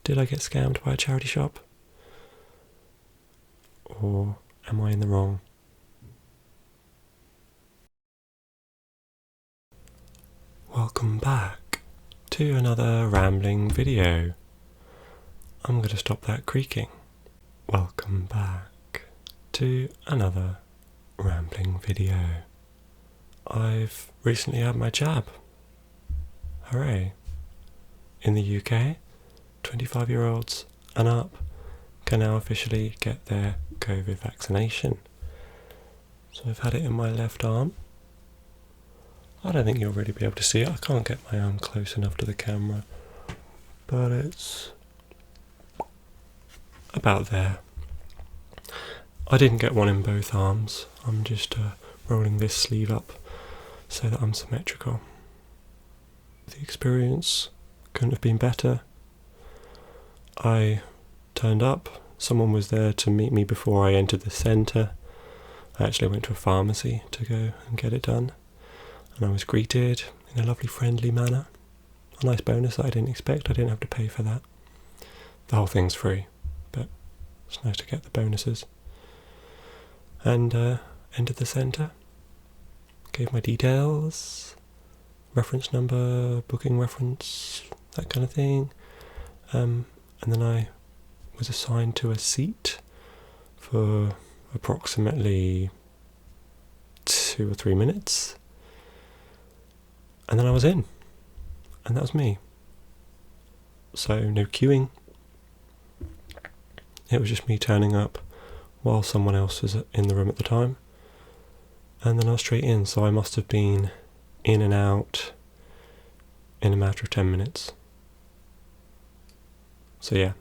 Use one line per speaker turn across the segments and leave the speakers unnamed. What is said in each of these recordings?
Did I get scammed by a charity shop? Or am I in the wrong? Welcome back to another rambling video. I'm going to stop that creaking. Welcome back to another rambling video. I've recently had my jab. Hooray. In the UK, 25-year-olds and up can now officially get their COVID vaccination. So I've had it in my left arm. I don't think you'll really be able to see it. I can't get my arm close enough to the camera, but it's about there. I didn't get one in both arms. I'm just rolling this sleeve up so that I'm symmetrical. The experience couldn't have been better. I turned up. Someone was there to meet me before I entered the centre. I actually went to a pharmacy to go and get it done. And I was greeted in a lovely friendly manner. A nice bonus that I didn't expect. I didn't have to pay for that. The whole thing's free, but it's nice to get the bonuses. And entered the centre. Gave my details. Reference number, booking reference, that kind of thing. And then I was assigned to a seat for approximately 2 or 3 minutes. And then I was in. And that was me. So no queuing. It was just me turning up while someone else was in the room at the time. And then I was straight in. So I must have been in and out in a matter of 10 minutes. So yeah,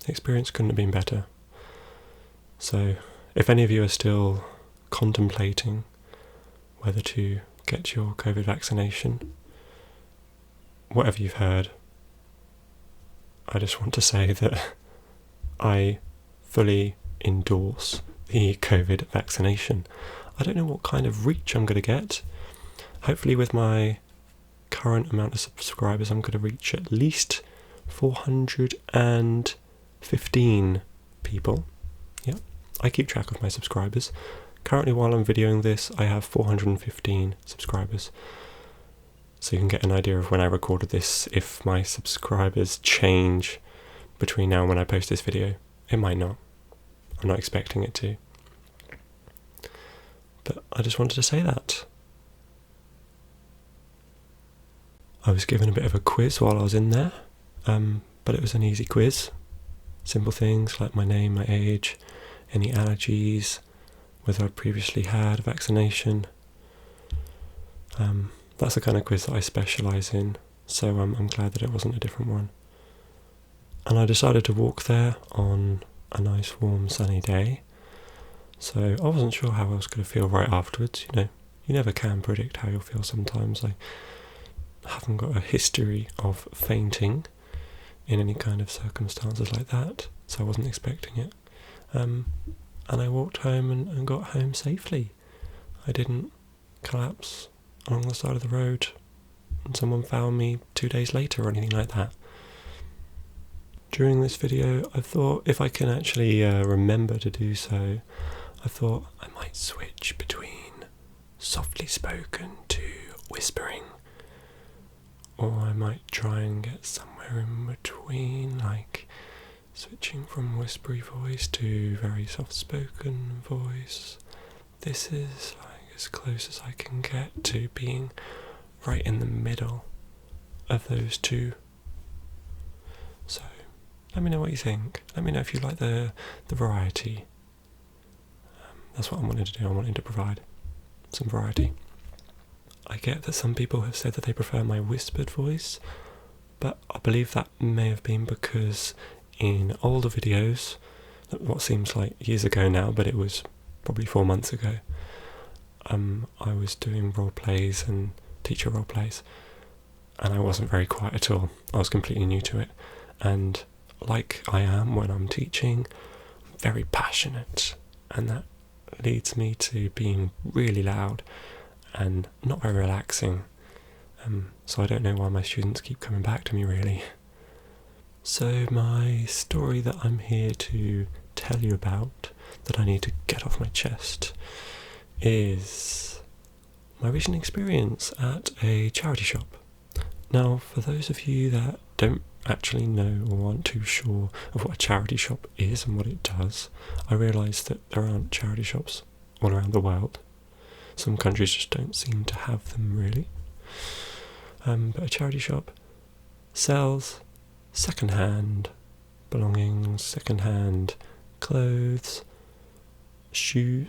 the experience couldn't have been better. So if any of you are still contemplating whether to get your COVID vaccination, whatever you've heard, I just want to say that I fully endorse the COVID vaccination. I don't know what kind of reach I'm going to get. Hopefully with my current amount of subscribers, I'm going to reach at least 415 people. Yeah, I keep track of my subscribers. Currently, while I'm videoing this, I have 415 subscribers. So you can get an idea of when I recorded this, if my subscribers change between now and when I post this video. It might not. I'm not expecting it to. But I just wanted to say that. I was given a bit of a quiz while I was in there, but it was an easy quiz. Simple things like my name, my age, any allergies, whether I previously had a vaccination. That's the kind of quiz that I specialise in, so I'm glad that it wasn't a different one. And I decided to walk there on a nice warm sunny day, so I wasn't sure how I was going to feel right afterwards. You know, you never can predict how you'll feel sometimes. I haven't got a history of fainting in any kind of circumstances like that, so I wasn't expecting it. And I walked home and got home safely. I didn't collapse along the side of the road and someone found me 2 days later or anything like that. During this video, I thought if I can actually remember to do so, I thought I might switch between softly spoken to whispering. Or I might try and get somewhere in between, like switching from whispery voice to very soft-spoken voice. This is like as close as I can get to being right in the middle of those two. So let me know what you think. Let me know if you like the variety. That's what I wanted to do. I wanted to provide some variety. I get that some people have said that they prefer my whispered voice, but I believe that may have been because in older videos, what seems like years ago now, but it was probably 4 months ago, I was doing role plays and teacher role plays, and I wasn't very quiet at all. I was completely new to it, and like I am when I'm teaching, I'm very passionate, and that leads me to being really loud and not very relaxing. So I don't know why my students keep coming back to me, really. So my story that I'm here to tell you about, that I need to get off my chest, is my recent experience at a charity shop. Now, for those of you that don't actually know or aren't too sure of what a charity shop is and what it does, I realise that there aren't charity shops all around the world. Some countries just don't seem to have them really. But a charity shop sells second-hand belongings, second-hand clothes, shoes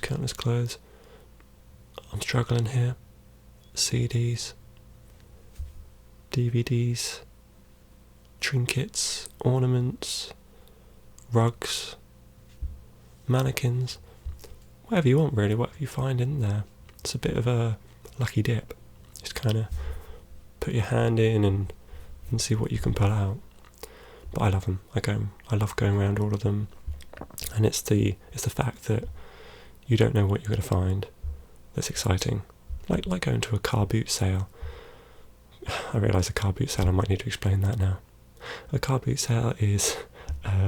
count as clothes. I'm struggling here. CDs, DVDs, trinkets, ornaments, rugs, mannequins, whatever you want really, whatever you find in there. It's a bit of a lucky dip. Just kind of put your hand in and see what you can pull out. But I love them. I love going around all of them, and it's the fact that you don't know what you're going to find that's exciting. Like going to a car boot sale. I realise a car boot sale, I might need to explain that now. A car boot sale is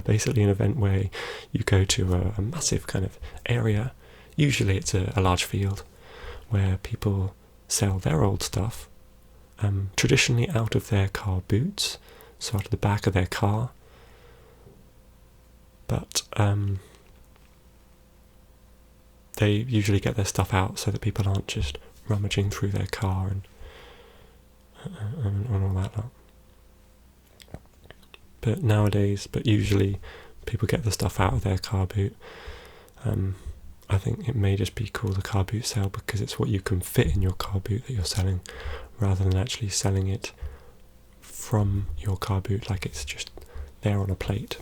basically an event where you go to a massive kind of area. Usually it's a large field where people sell their old stuff, traditionally out of their car boots, so out of the back of their car. But they usually get their stuff out so that people aren't just rummaging through their car and all that lot. But usually people get the stuff out of their car boot. I think it may just be called a car boot sale because it's what you can fit in your car boot that you're selling, rather than actually selling it from your car boot like it's just there on a plate.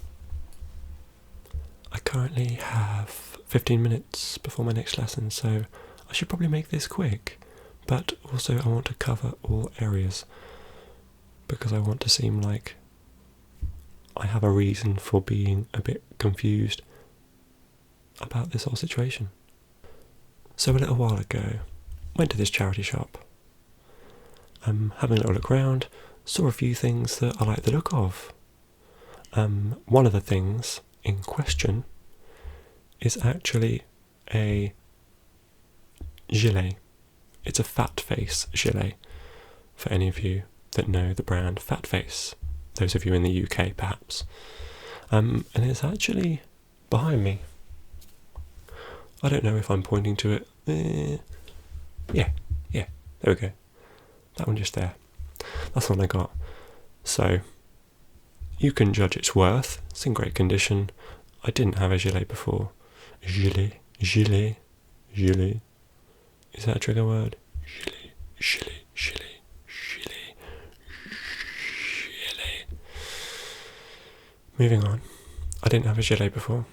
I currently have 15 minutes before my next lesson, so I should probably make this quick, but also I want to cover all areas because I want to seem like I have a reason for being a bit confused about this whole situation. So a little while ago, went to this charity shop, having a little look around, saw a few things that I like the look of. One of the things in question is actually a gilet. It's a Fat Face gilet, for any of you that know the brand Fat Face, those of you in the UK perhaps. And it's actually behind me. I don't know if I'm pointing to it. Yeah, there we go. That one just there. That's the one I got. So, you can judge its worth. It's in great condition. I didn't have a gilet before. Gilet. Is that a trigger word? Gilet. Moving on. I didn't have a gilet before.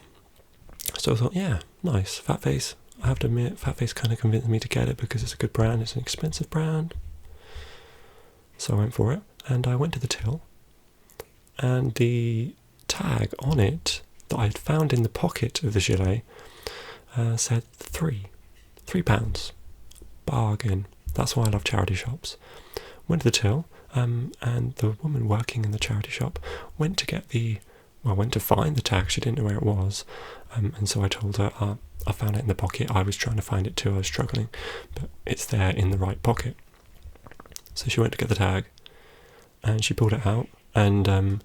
So I thought, yeah, nice. Fat Face. I have to admit, Fat Face kind of convinced me to get it because it's a good brand. It's an expensive brand. So I went for it, and I went to the till, and the tag on it that I had found in the pocket of the gilet said £3. Bargain. That's why I love charity shops. Went to the till, and the woman working in the charity shop went to find the tag. She didn't know where it was, and so I told her, I found it in the pocket. I was trying to find it too. I was struggling, but it's there in the right pocket. So she went to get the tag, and she pulled it out, and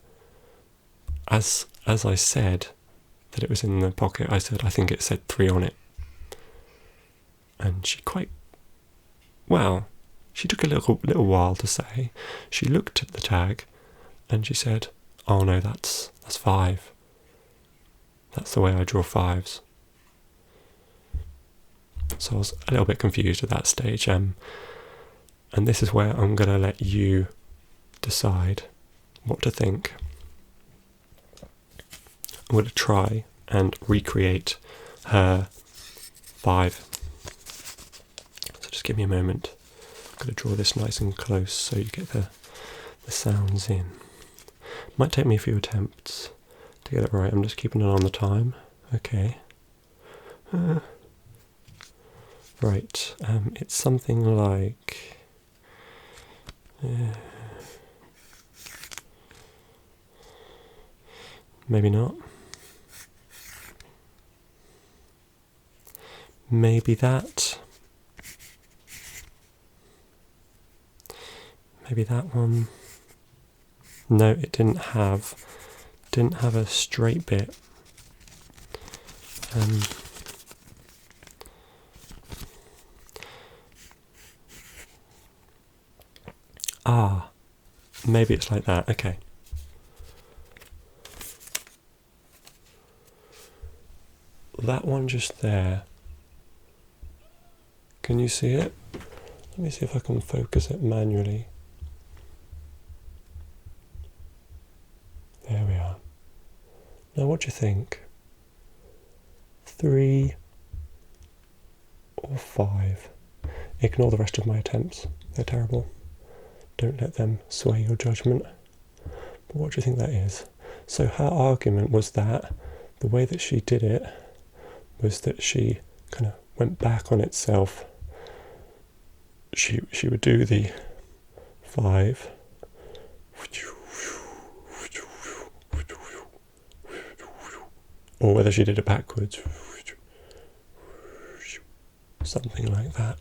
as I said that it was in the pocket, I said, I think it said 3 on it. And she she took a little while to say. She looked at the tag, and she said, oh no, that's 5. That's the way I draw 5s. So I was a little bit confused at that stage, and this is where I'm going to let you decide what to think. I'm going to try and recreate her 5. So just give me a moment. I'm going to draw this nice and close so you get the sounds in. Might take me a few attempts to get it right. I'm just keeping it on the time. Okay. Right. It's something like... Maybe not. Maybe that. Maybe that one. No, it didn't have a straight bit. Maybe it's like that. Okay. That one just there. Can you see it? Let me see if I can focus it manually. There we are. Now what do you think? 3 or 5? Ignore the rest of my attempts. They're terrible. Don't let them sway your judgment. But what do you think that is? So her argument was that the way that she did it was that she kind of went back on itself. She would do the 5, or whether she did it backwards, something like that.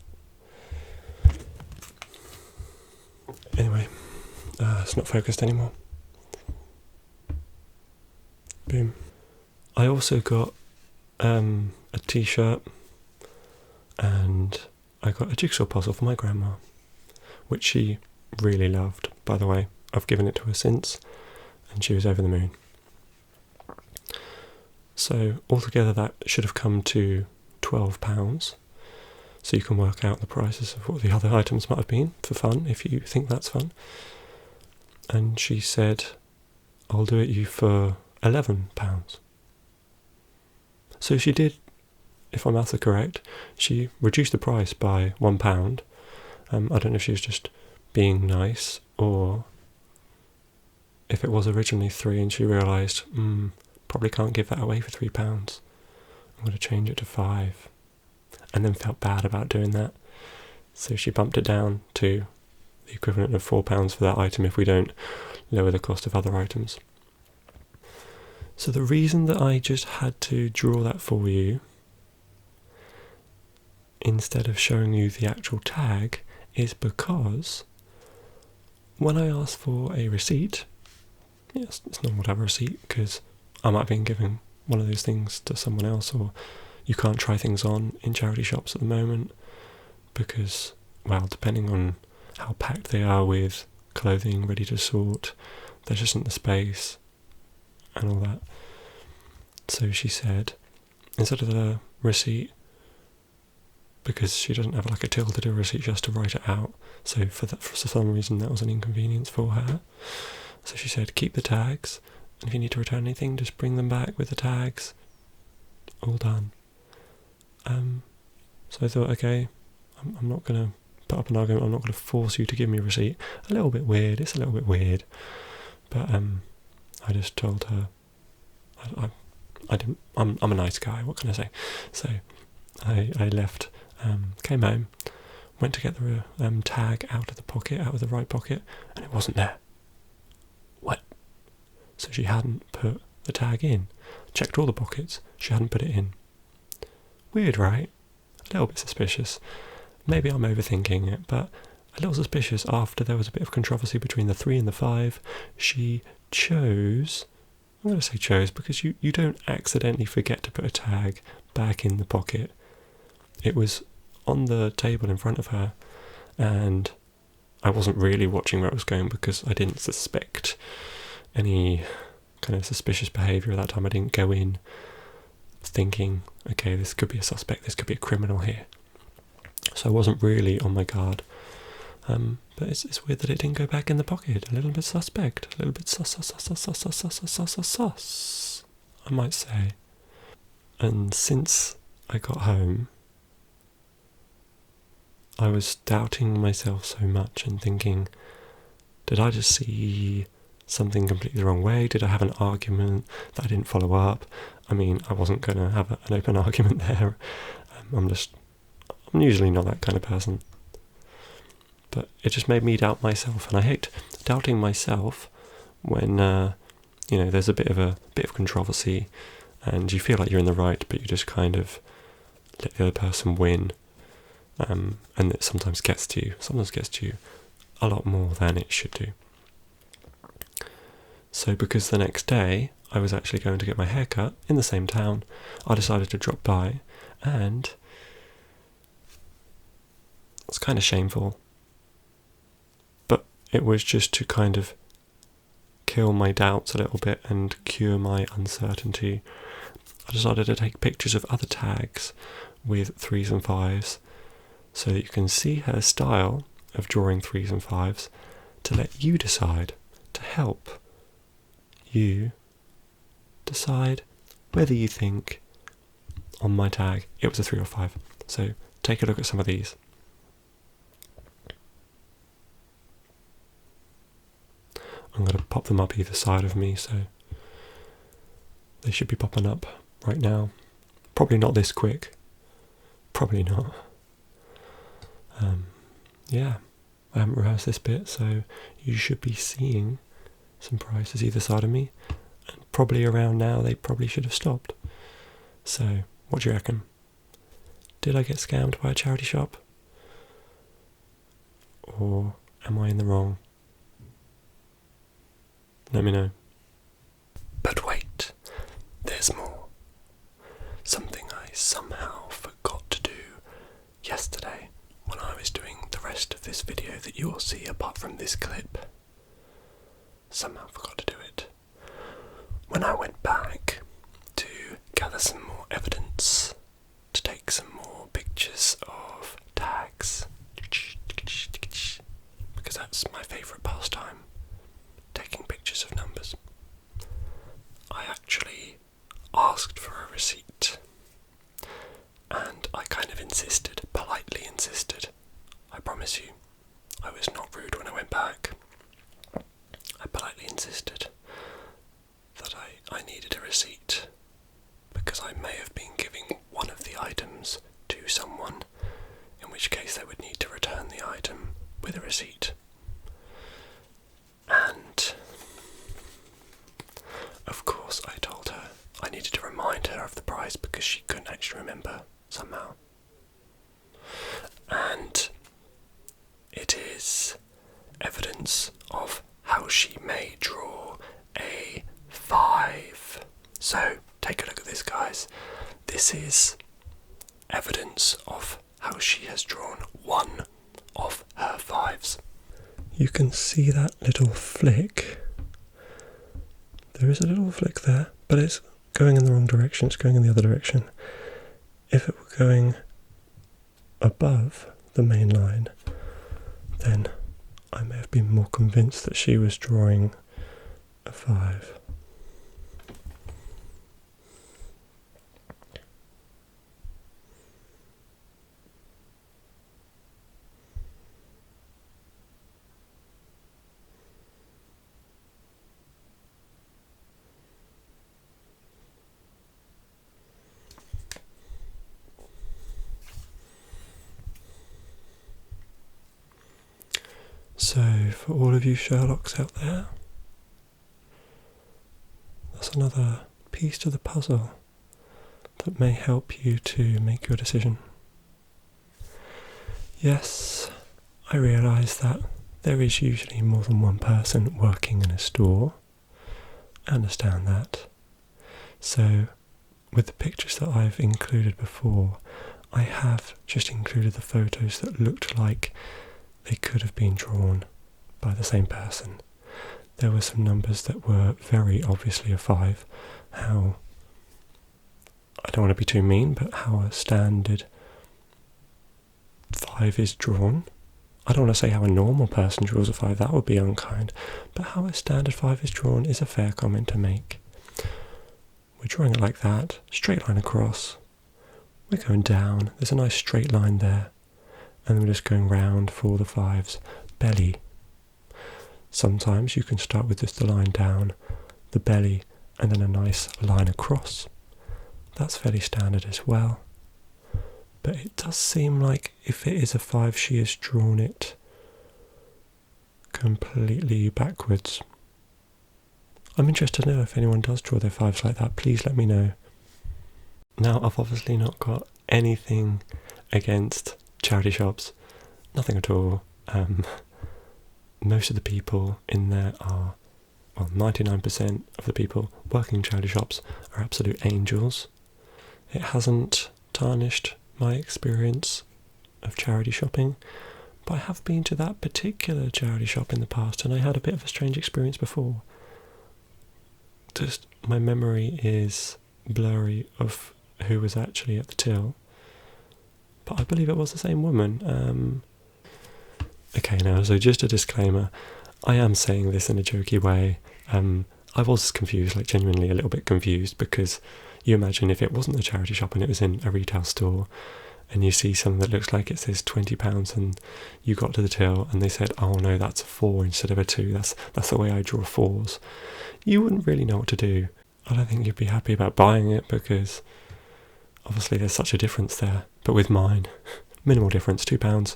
Anyway, it's not focused anymore. Boom. I also got a t-shirt, and I got a jigsaw puzzle for my grandma, which she really loved, by the way. I've given it to her since, and she was over the moon. So altogether that should have come to £12. So you can work out the prices of what the other items might have been for fun, if you think that's fun. And she said, I'll do it you for £11. So she did, if my maths are correct, she reduced the price by £1. I don't know if she was just being nice, or if it was originally 3 and she realised, probably can't give that away for £3. I'm going to change it to 5. And then felt bad about doing that. So she bumped it down to the equivalent of £4 for that item if we don't lower the cost of other items. So the reason that I just had to draw that for you, instead of showing you the actual tag, is because when I asked for a receipt, yes, it's normal to have a receipt because I might have been giving one of those things to someone else, or you can't try things on in charity shops at the moment because, well, depending on how packed they are with clothing ready to sort, there just isn't the space and all that. So she said, instead of the receipt, because she doesn't have like a till to do a receipt, she has to write it out. So for some reason that was an inconvenience for her. So she said, keep the tags, and if you need to return anything, just bring them back with the tags. All done. So I thought, okay, I'm not going to put up an argument, I'm not going to force you to give me a receipt. It's a little bit weird, but I just told her, I'm a nice guy, what can I say? So I left, came home, went to get the tag out of the right pocket, and it wasn't there. What? So she hadn't put the tag in. Checked all the pockets, she hadn't put it in. Weird, right? A little bit suspicious. Maybe I'm overthinking it, but a little suspicious. After there was a bit of controversy between the 3 and the 5, she chose, I'm going to say chose, because you don't accidentally forget to put a tag back in the pocket. It was on the table in front of her, and I wasn't really watching where it was going because I didn't suspect any kind of suspicious behaviour at that time. I didn't go in thinking, okay, this could be a suspect, this could be a criminal here. So I wasn't really on my guard. But it's weird that it didn't go back in the pocket. A little bit suspect, a little bit sus, I might say. And since I got home, I was doubting myself so much and thinking, did I just see something completely the wrong way? Did I have an argument that I didn't follow up? I mean, I wasn't going to have an open argument there. I'm usually not that kind of person. But it just made me doubt myself, and I hate doubting myself when there's a bit of controversy, and you feel like you're in the right, but you just kind of let the other person win, and it sometimes gets to you a lot more than it should do. So because the next day I was actually going to get my hair cut in the same town, I decided to drop by, and it's kind of shameful, but it was just to kind of kill my doubts a little bit and cure my uncertainty. I decided to take pictures of other tags with 3s and 5s so that you can see her style of drawing 3s and 5s, to let you decide, to help you decide whether you think on my tag it was a 3 or 5. So take a look at some of these. I'm going to pop them up either side of me, so they should be popping up right now. Probably not this quick. Probably not. I haven't rehearsed this bit, so you should be seeing some prices either side of me. And probably around now they probably should have stopped. So, what do you reckon? Did I get scammed by a charity shop? Or am I in the wrong? Let me know. But wait, there's more. Something I somehow forgot to do yesterday when I was doing the rest of this video that you will see apart from this clip. Somehow forgot to do it. When I went back to gather some more evidence, to take some more pictures of tags, because that's my favourite pastime, taking pictures of numbers, I actually asked for a receipt, and I kind of insisted, politely insisted. I promise you, I was not rude when I went back. I politely insisted that I needed a receipt, because I may have been giving one of the items to someone, in which case they would need to return the item with a receipt. And of course I told her I needed to remind her of the price because she couldn't actually remember somehow. And it is evidence of how she may draw a 5. So take a look at this, guys. This is evidence of how she has drawn one of her 5s. You can see that little flick. There is a little flick there, but it's going in the wrong direction. It's going in the other direction. If it were going above the main line, then I may have been more convinced that she was drawing a 5. So, for all of you Sherlocks out there, that's another piece to the puzzle that may help you to make your decision. Yes, I realise that there is usually more than one person working in a store. I understand that. So, with the pictures that I've included before, I have just included the photos that looked like they could have been drawn by the same person. There were some numbers that were very obviously a 5. How, I don't want to be too mean, but how a standard 5 is drawn. I don't want to say how a normal person draws a 5, that would be unkind, but how a standard 5 is drawn is a fair comment to make. We're drawing it like that, straight line across. We're going down, there's a nice straight line there. And we're just going round for the 5's belly. Sometimes you can start with just the line down, the belly, and then a nice line across. That's fairly standard as well. But it does seem like if it is a 5, she has drawn it completely backwards. I'm interested to know if anyone does draw their fives like that. Please let me know. Now, I've obviously not got anything against charity shops. Nothing at all. Most of the people in there are, 99% of the people working in charity shops are absolute angels. It hasn't tarnished my experience of charity shopping, but I have been to that particular charity shop in the past, and I had a bit of a strange experience before. Just my memory is blurry of who was actually at the till, but I believe it was the same woman. Okay, now, so just a disclaimer, I am saying this in a jokey way. I was confused, like genuinely a little bit confused, because you imagine if it wasn't a charity shop and it was in a retail store, and you see something that looks like it says £20, and you got to the till and they said, oh no, that's a 4 instead of a 2, that's the way I draw 4s. You wouldn't really know what to do. I don't think you'd be happy about buying it, because obviously there's such a difference there. But with mine, minimal difference, £2,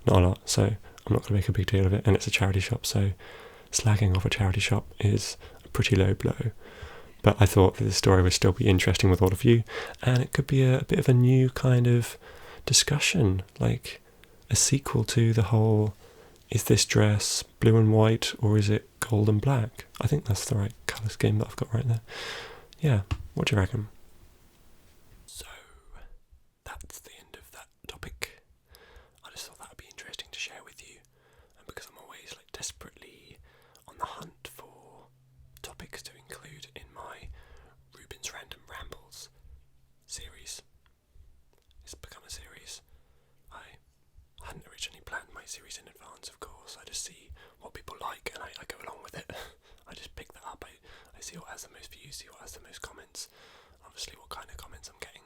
not a lot, so I'm not going to make a big deal of it, and it's a charity shop, so slagging off a charity shop is a pretty low blow. But I thought that this story would still be interesting with all of you, and it could be a bit of a new kind of discussion, like a sequel to the whole, is this dress blue and white or is it gold and black? I think that's the right colour scheme that I've got right there. Yeah, what do you reckon? So, that's the end of that topic. I just thought that would be interesting to share with you, and because I'm always like desperately on the hunt for topics to include in my Ruben's Random Rambles series. It's become a series. I hadn't originally planned my series in advance, of course. I just see what people like and I go along with it. I just pick that up. I see what has the most views, see what has the most comments, obviously what kind of comments I'm getting,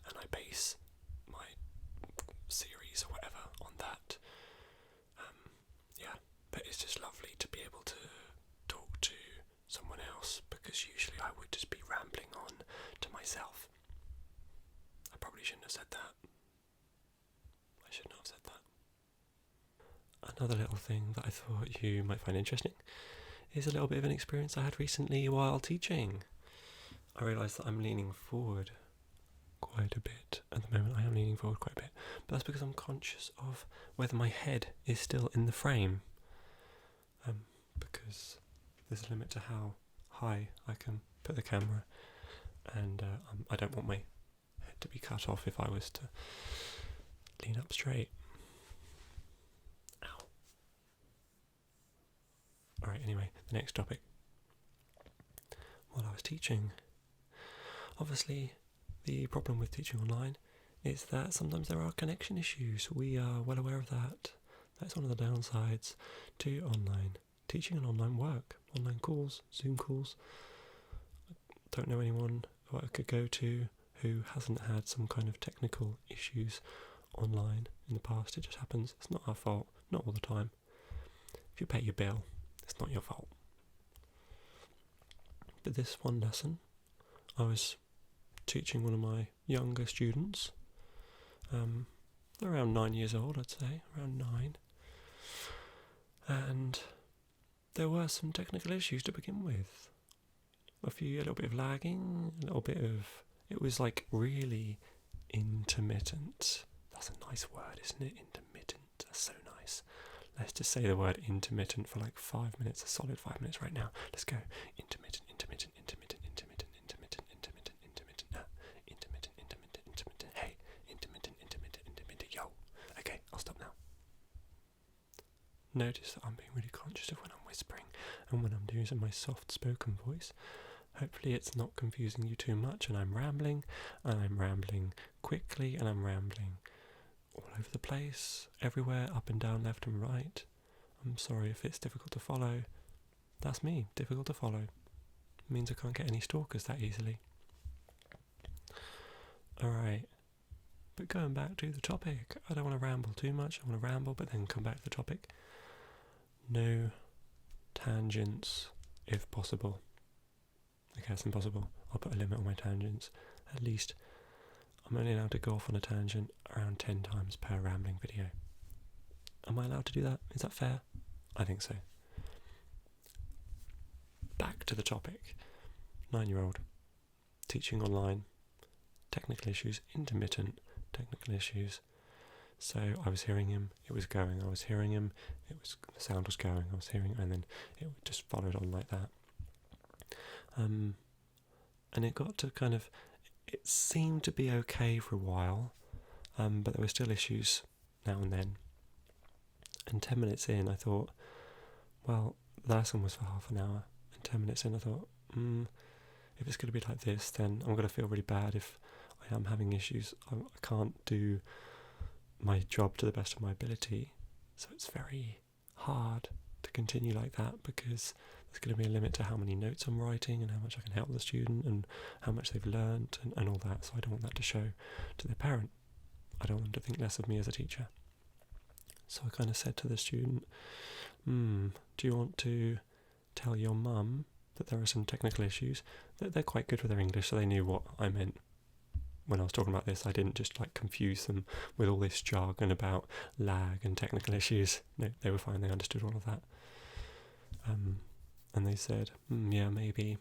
and I base my series or whatever on that. But it's just lovely to be able to talk to someone else, because usually I would just be rambling on to myself. I probably shouldn't have said that. I should not have said that. Another little thing that I thought you might find interesting is a little bit of an experience I had recently while teaching. I realised that I'm leaning forward quite a bit. At the moment I am leaning forward quite a bit, but that's because I'm conscious of whether my head is still in the frame. Because there's a limit to how high I can put the camera, and I don't want my head to be cut off if I was to lean up straight. Ow. Alright, anyway, the next topic. While I was teaching, obviously the problem with teaching online is that sometimes there are connection issues. We are well aware of that. That's one of the downsides to online teaching and online work, online calls, Zoom calls. I don't know anyone who I could go to who hasn't had some kind of technical issues online in the past. It just happens. It's not our fault, not all the time. If you pay your bill, it's not your fault. But this one lesson, I was teaching one of my younger students, around 9 years old, I'd say, around 9. And there were some technical issues to begin with. A little bit of lagging, a little bit of, it was like really intermittent. That's a nice word, isn't it? Intermittent, that's so nice. Let's just say the word intermittent for like 5 minutes, a solid 5 minutes right now. Let's go. Intermittent, intermittent, intermittent, intermittent, intermittent, intermittent, intermittent, intermittent, intermittent, intermittent, hey, intermittent, intermittent, intermittent, yo. Okay, I'll stop now. Notice that I'm being really conscious of when I'm whispering and when I'm using my soft spoken voice. Hopefully it's not confusing you too much, and I'm rambling quickly, and I'm rambling all over the place, everywhere, up and down, left and right. I'm sorry if it's difficult to follow. That's me, difficult to follow. It means I can't get any stalkers that easily. Alright, but going back to the topic, I don't want to ramble too much. I want to ramble but then come back to the topic. No tangents, if possible. Okay, that's impossible. I'll put a limit on my tangents. At least I'm only allowed to go off on a tangent around 10 times per rambling video. Am I allowed to do that? Is that fair? I think so. Back to the topic. 9-year-old, teaching online, technical issues, intermittent technical issues. So I was hearing him, it was going, I was hearing him, the sound was going, I was hearing, and then it just followed on like that. And it got to it seemed to be okay for a while, but there were still issues now and then. And 10 minutes in, I thought, well, the lesson was for half an hour, and 10 minutes in I thought, if it's going to be like this, then I'm going to feel really bad if I am having issues. I can't do my job to the best of my ability, so it's very hard to continue like that, because there's going to be a limit to how many notes I'm writing and how much I can help the student and how much they've learnt and all that. So I don't want that to show to the parent. I don't want them to think less of me as a teacher. So I kind of said to the student, do you want to tell your mum that there are some technical issues? They're quite good with their English, so they knew what I meant when I was talking about this. I didn't just confuse them with all this jargon about lag and technical issues. No, they were fine, they understood all of that. And they said, yeah, maybe,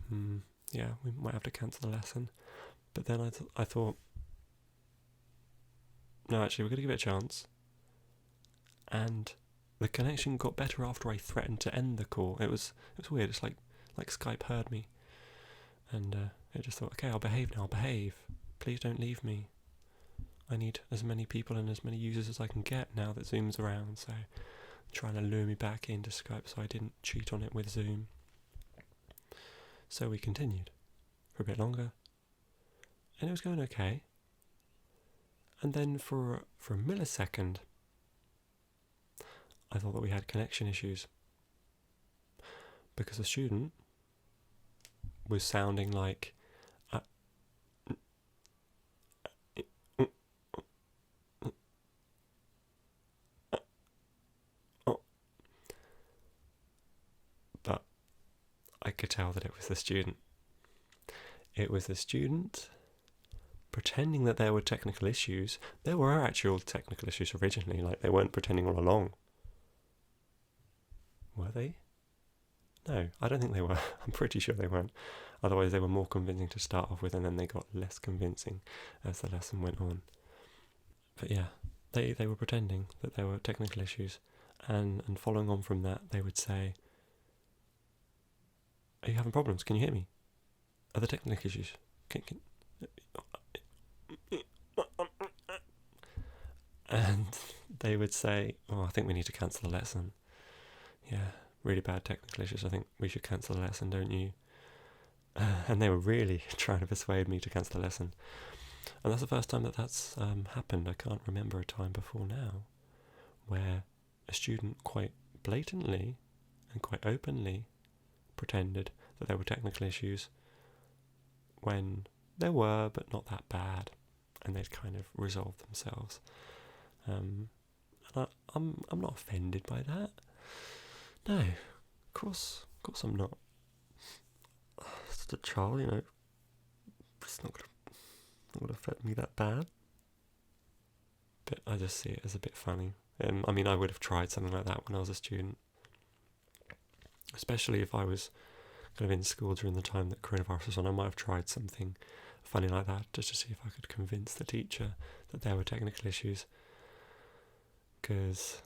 yeah, we might have to cancel the lesson. But then I thought, no, actually, we're going to give it a chance. And the connection got better after I threatened to end the call. It was weird. It's like Skype heard me, and it just thought, okay, I'll behave now. I'll behave. Please don't leave me. I need as many people and as many users as I can get now that Zoom's around. So trying to lure me back into Skype so I didn't cheat on it with Zoom. So we continued for a bit longer, and it was going okay. And then for a millisecond, I thought that we had connection issues, because the student was sounding like but I could tell that it was the student. It was the student pretending that there were technical issues. There were actual technical issues originally, they weren't pretending all along. Were they? No, I don't think they were. I'm pretty sure they weren't. Otherwise they were more convincing to start off with, and then they got less convincing as the lesson went on. But yeah, they were pretending that there were technical issues, and following on from that, they would say, are you having problems? Can you hear me? Are there technical issues? And they would say, oh, I think we need to cancel the lesson. Yeah, really bad technical issues. I think we should cancel the lesson, don't you? And they were really trying to persuade me to cancel the lesson. And that's the first time that's happened. I can't remember a time before now where a student quite blatantly and quite openly pretended that there were technical issues when there were, but not that bad, and they'd kind of resolved themselves. And I'm not offended by that. No, of course I'm not. It's just a child, it's not gonna affect me that bad. But I just see it as a bit funny. I mean, I would have tried something like that when I was a student, especially if I was kind of in school during the time that coronavirus was on. I might have tried something funny like that just to see if I could convince the teacher that there were technical issues. Because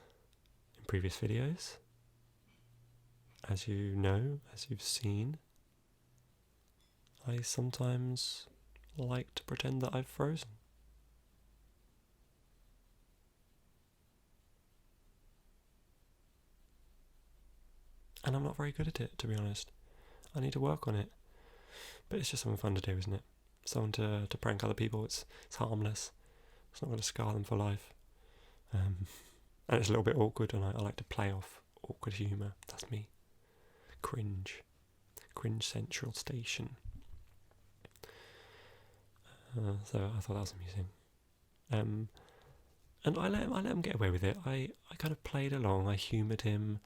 in previous videos, as you know, as you've seen, I sometimes like to pretend that I've frozen. And I'm not very good at it, to be honest. I need to work on it. But it's just something fun to do, isn't it? Something to prank other people. It's harmless. It's not going to scar them for life. And it's a little bit awkward, and I like to play off awkward humour. That's me. Cringe Central Station. So I thought that was amusing. And I let him get away with it. I kind of played along. I humoured him.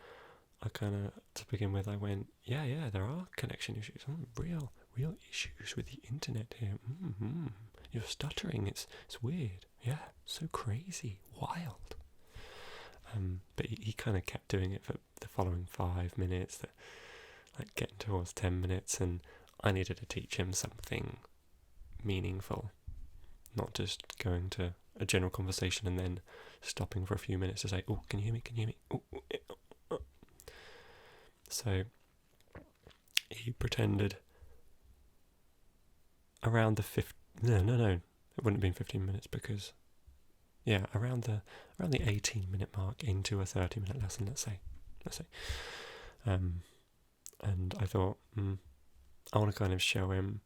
I kind of, to begin with, I went, yeah, there are connection issues. Real issues with the internet here. You're stuttering. It's weird. Yeah, so crazy, wild. But he kind of kept doing it for the following 5 minutes. like getting towards 10 minutes, and I needed to teach him something meaningful, not just going to a general conversation and then stopping for a few minutes to say, "Oh, can you hear me? Can you hear me?" Ooh, ooh, oh. So he pretended around the no, it wouldn't have been 15 minutes, because around the 18-minute mark into a 30-minute lesson, let's say. And I thought, I want to kind of show him.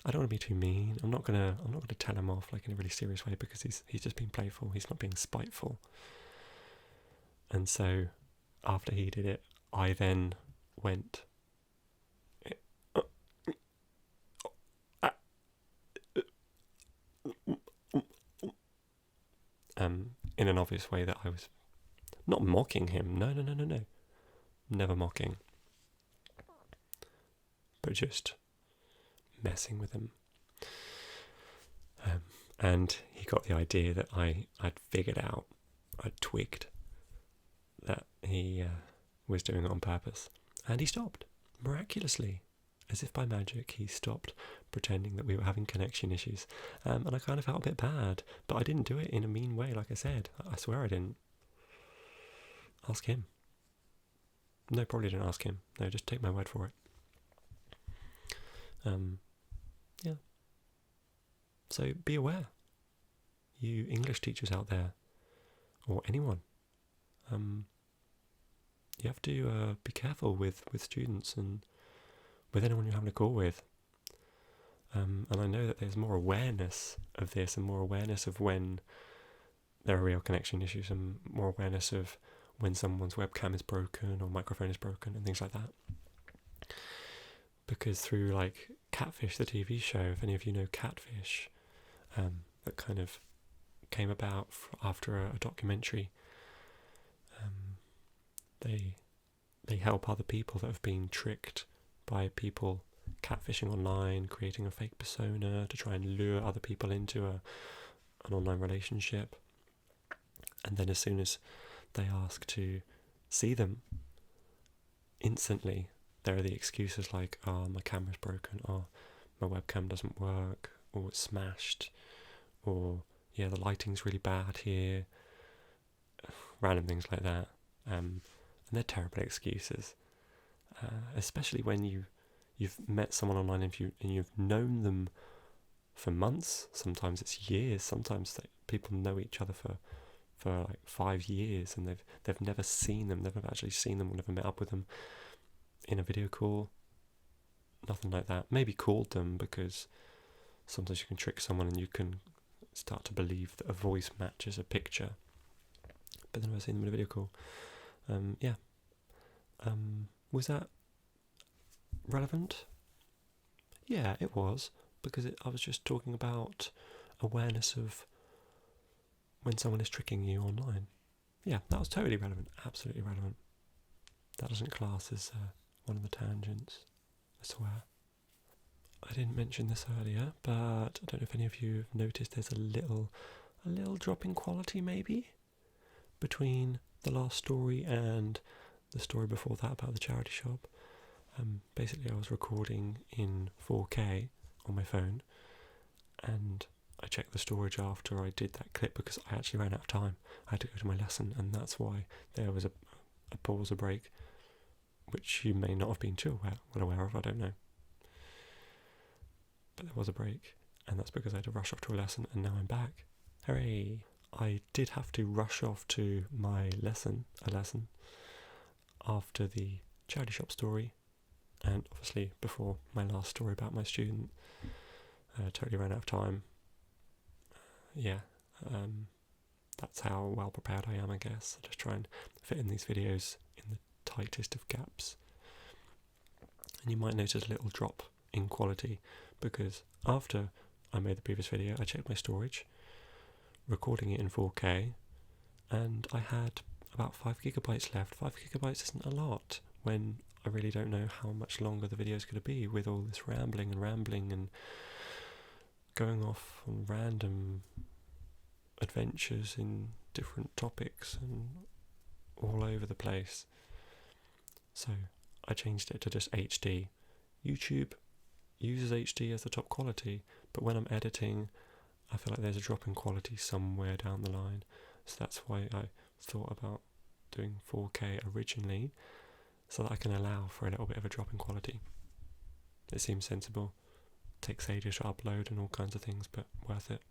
I don't want to be too mean. I'm not gonna tell him off like in a really serious way, because he's just being playful. He's not being spiteful. And so after he did it, I then went in an obvious way that I was not mocking him. No. Never mocking. But just messing with him. And he got the idea that I'd figured out, I'd twigged that he was doing it on purpose. And he stopped, miraculously. As if by magic, he stopped pretending that we were having connection issues. And I kind of felt a bit bad, but I didn't do it in a mean way, like I said. I swear I didn't. Ask him. No, probably didn't ask him. No, just take my word for it. Yeah. So be aware, you English teachers out there, or anyone. You have to be careful with students and with anyone you're having a call with. And I know that there's more awareness of this, and more awareness of when there are real connection issues, and more awareness of when someone's webcam is broken or microphone is broken and things like that. Because through like Catfish, the TV show, if any of you know Catfish, that kind of came about after a documentary, they help other people that have been tricked by people catfishing online, creating a fake persona to try and lure other people into an online relationship. And then as soon as they ask to see them, instantly there are the excuses like, "Oh, my camera's broken," or "My webcam doesn't work," or "It's smashed," or "Yeah, the lighting's really bad here," random things like that. And they're terrible excuses, especially when you've met someone online and you've known them for months. Sometimes it's years. Sometimes people know each other for like 5 years, and they've never seen them. They've never actually seen them or never met up with them in a video call. Nothing like that. Maybe called them, because sometimes you can trick someone and you can start to believe that a voice matches a picture, but then I've seen them in a video call. Was that relevant? Yeah, it was, because I was just talking about awareness of when someone is tricking you online. Yeah, that was totally relevant, absolutely relevant. That doesn't class as one of the tangents, I swear. I didn't mention this earlier, but I don't know if any of you have noticed there's a little drop in quality maybe between the last story and the story before that about the charity shop. Basically, I was recording in 4K on my phone, and I checked the storage after I did that clip because I actually ran out of time. I had to go to my lesson, and that's why there was a pause, a break, which you may not have been too well aware of, I don't know. But there was a break, and that's because I had to rush off to a lesson, and now I'm back. Hooray! I did have to rush off to my lesson, after the charity shop story, and obviously before my last story about my student. Totally ran out of time. That's how well prepared I am, I guess. I just try and fit in these videos in the tightest of gaps. And you might notice a little drop in quality, because after I made the previous video, I checked my storage, recording it in 4K, and I had about 5 gigabytes left. 5 gigabytes isn't a lot when I really don't know how much longer the video is going to be, with all this rambling and going off on random adventures in different topics and all over the place. So I changed it to just HD. YouTube uses HD as the top quality, but when I'm editing, I feel like there's a drop in quality somewhere down the line. So that's why I thought about doing 4K originally, so that I can allow for a little bit of a drop in quality. It seems sensible. Takes ages to upload and all kinds of things, but worth it.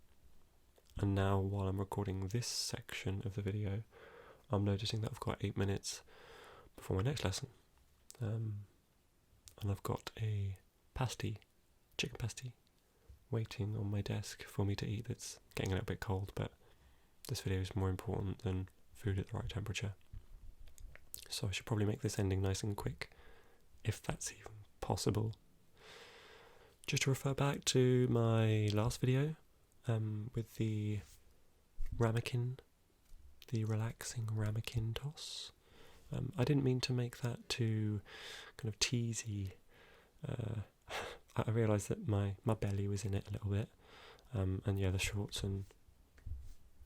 And now, while I'm recording this section of the video, I'm noticing that I've got 8 minutes before my next lesson. And I've got a chicken pasty, waiting on my desk for me to eat. That's getting a little bit cold, but this video is more important than food at the right temperature. So I should probably make this ending nice and quick, if that's even possible. Just to refer back to my last video with the ramekin, the relaxing ramekin toss. I didn't mean to make that too kind of teasy. I realised that my belly was in it a little bit, and yeah, the shorts and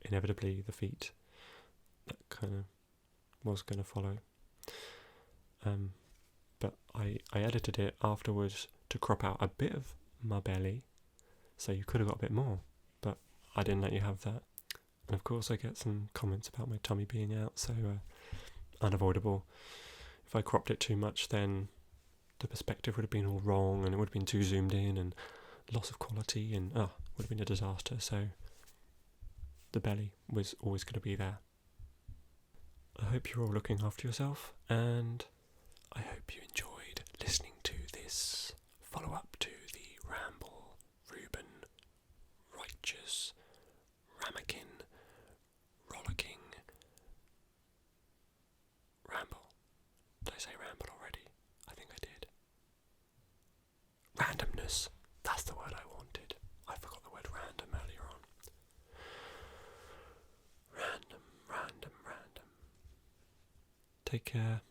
inevitably the feet, that kind of was going to follow. But I edited it afterwards to crop out a bit of my belly, so you could have got a bit more, but I didn't let you have that. And of course I get some comments about my tummy being out, so unavoidable. If I cropped it too much, then the perspective would have been all wrong, and it would have been too zoomed in, and loss of quality, and would have been a disaster. So the belly was always going to be there. I hope you're all looking after yourself, and I hope you enjoyed listening to this follow-up to the Ramble, Reuben, Righteous, Ramekin, Rollicking, Ramble. Did I say ramble already? I think I did. Randomness. That's the word I wanted. I forgot the word random earlier on. Random. Take care.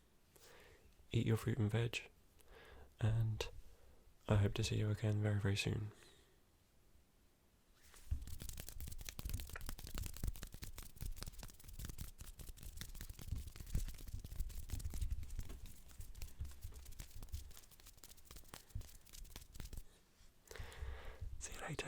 Eat your fruit and veg. And I hope to see you again very, very soon. See you later.